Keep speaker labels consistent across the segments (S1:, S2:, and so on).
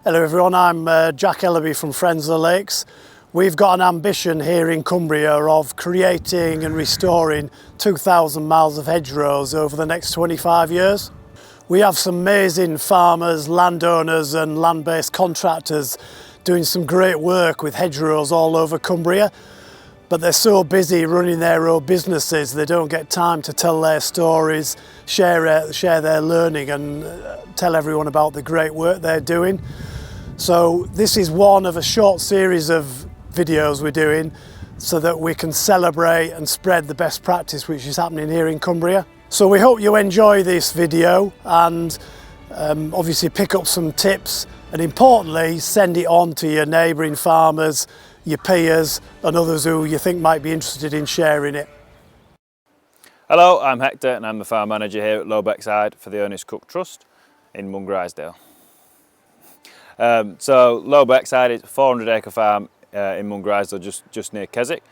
S1: Hello everyone, I'm Jack Ellaby from Friends of the Lakes. We've got an ambition here in Cumbria of creating and restoring 2,000 miles of hedgerows over the next 25 years. We have some amazing farmers, landowners and land-based contractors doing some great work with hedgerows all over Cumbria, but they're so busy running their own businesses they don't get time to tell their stories, share their learning and tell everyone about the great work they're doing. So this is one of a short series of videos we're doing so that we can celebrate and spread the best practice which is happening here in Cumbria. So we hope you enjoy this video and obviously pick up some tips, and importantly send it on to your neighbouring farmers, your peers and others who you think might be interested in sharing it.
S2: Hello, I'm Hector and I'm the farm manager here at Low Beckside for the Ernest Cook Trust in Mungrisedale. So Low Beckside is a 400-acre farm in Mungrisedale, just near Keswick,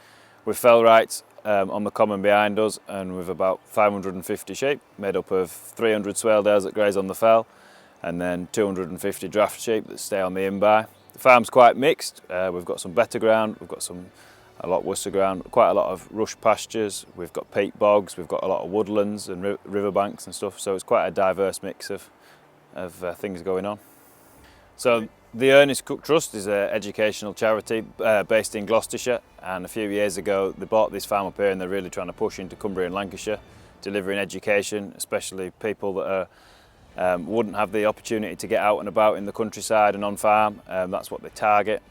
S2: with fell rights on the common behind us, and with about 550 sheep made up of 300 swaledales that graze on the fell and then 250 draft sheep that stay on the in-by. The farm's quite mixed. We've got some better ground, we've got a lot of worser ground, quite a lot of rush pastures, we've got peat bogs, we've got a lot of woodlands and riverbanks and stuff, so it's quite a diverse mix of things going on. So the Ernest Cook Trust is an educational charity based in Gloucestershire, and a few years ago they bought this farm up here and they're really trying to push into Cumbria and Lancashire, delivering education, especially people that wouldn't have the opportunity to get out and about in the countryside and on farm. That's what they target.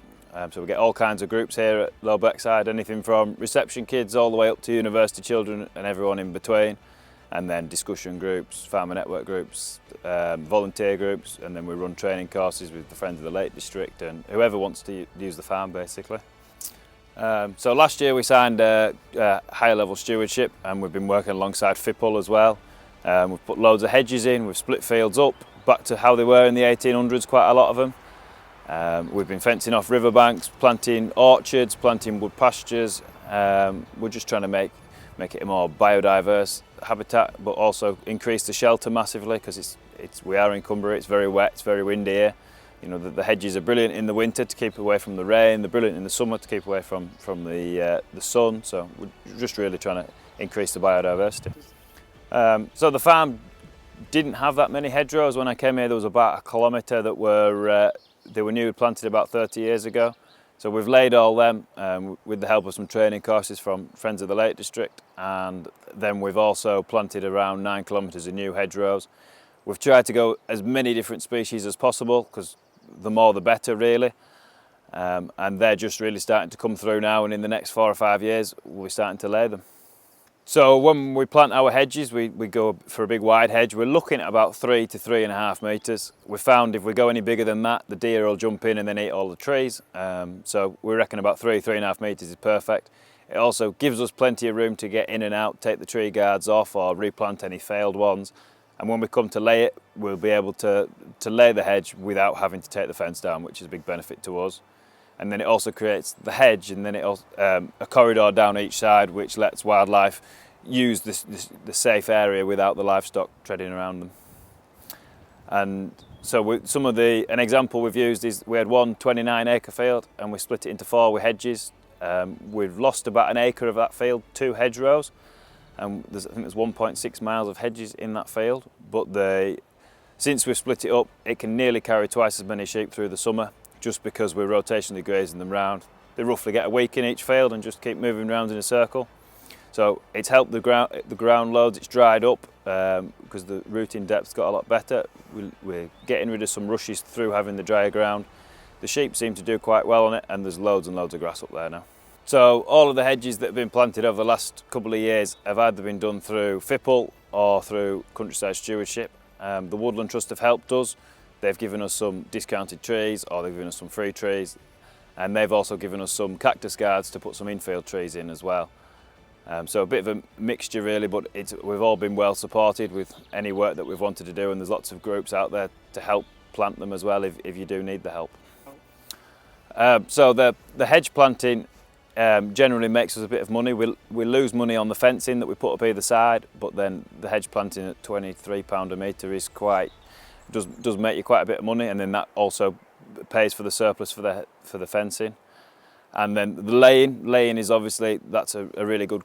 S2: So we get all kinds of groups here at Low Beckside, anything from reception kids all the way up to university children and everyone in between. And then discussion groups, farmer network groups, volunteer groups, and then we run training courses with the Friends of the Lake District and whoever wants to use the farm basically. So last year we signed a higher level stewardship, and we've been working alongside FIPL as well. We've put loads of hedges in, we've split fields up back to how they were in the 1800s, quite a lot of them. We've been fencing off riverbanks, planting orchards, planting wood pastures. We're just trying to make it a more biodiverse habitat, but also increase the shelter massively, because we are in Cumbria, it's very wet, it's very windy here. You know, the hedges are brilliant in the winter to keep away from the rain, they're brilliant in the summer to keep away from the sun, so we're just really trying to increase the biodiversity. So the farm didn't have that many hedgerows. When I came here there was about 1 kilometre that were new, planted about 30 years ago. So we've laid all them with the help of some training courses from Friends of the Lake District, and then we've also planted around 9 kilometres of new hedgerows. We've tried to go as many different species as possible, because the more the better really, and they're just really starting to come through now, and in the next 4 or 5 years we'll be starting to lay them. So when we plant our hedges, we go for a big wide hedge. We're looking at about 3 to 3.5 metres. We found if we go any bigger than that, the deer will jump in and then eat all the trees. So we reckon about 3.5 metres is perfect. It also gives us plenty of room to get in and out, take the tree guards off or replant any failed ones. And when we come to lay it, we'll be able to lay the hedge without having to take the fence down, which is a big benefit to us. And then it also creates the hedge, and then a corridor down each side, which lets wildlife use the safe area without the livestock treading around them. And so an example we've used is we had one 29-acre field and we split it into 4 with hedges. We've lost about 1 acre of that field, 2 hedgerows, and I think there's 1.6 miles of hedges in that field. But since we've split it up, it can nearly carry twice as many sheep through the summer, just because we're rotationally grazing them round. They roughly get a week in each field and just keep moving around in a circle. So it's helped the ground loads, it's dried up because the rooting depth's got a lot better. We're getting rid of some rushes through having the drier ground. The sheep seem to do quite well on it, and there's loads and loads of grass up there now. So all of the hedges that have been planted over the last couple of years have either been done through FIPL or through Countryside Stewardship. The Woodland Trust have helped us. They've given us some discounted trees, or they've given us some free trees, and they've also given us some cactus guards to put some infield trees in as well. So a bit of a mixture really, but we've all been well supported with any work that we've wanted to do, and there's lots of groups out there to help plant them as well if you do need the help. So the hedge planting generally makes us a bit of money. We lose money on the fencing that we put up either side, but then the hedge planting at £23 a metre is does make you quite a bit of money, and then that also pays for the surplus for the fencing. And then the laying is obviously, that's a really good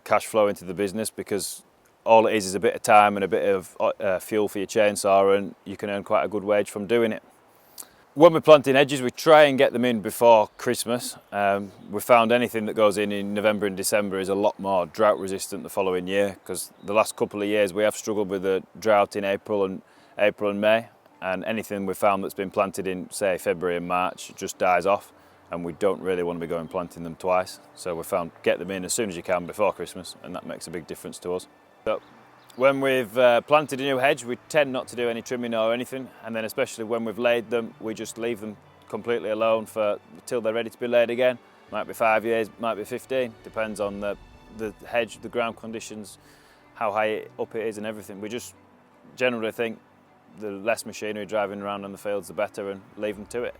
S2: cash flow into the business, because all it is a bit of time and a bit of fuel for your chainsaw, and you can earn quite a good wage from doing it. When we're planting hedges, we try and get them in before Christmas. We found anything that goes in November and December is a lot more drought resistant the following year, because the last couple of years we have struggled with the drought in April and May, and anything we found that's been planted in, say, February and March just dies off, and we don't really want to be going planting them twice. So we found get them in as soon as you can before Christmas, and that makes a big difference to us. So when we've planted a new hedge, we tend not to do any trimming or anything, and then especially when we've laid them, we just leave them completely alone till they're ready to be laid again. Might be 5 years, might be 15, depends on the hedge, the ground conditions, how high up it is and everything. We just generally think the less machinery driving around on the fields the better, and leave them to it.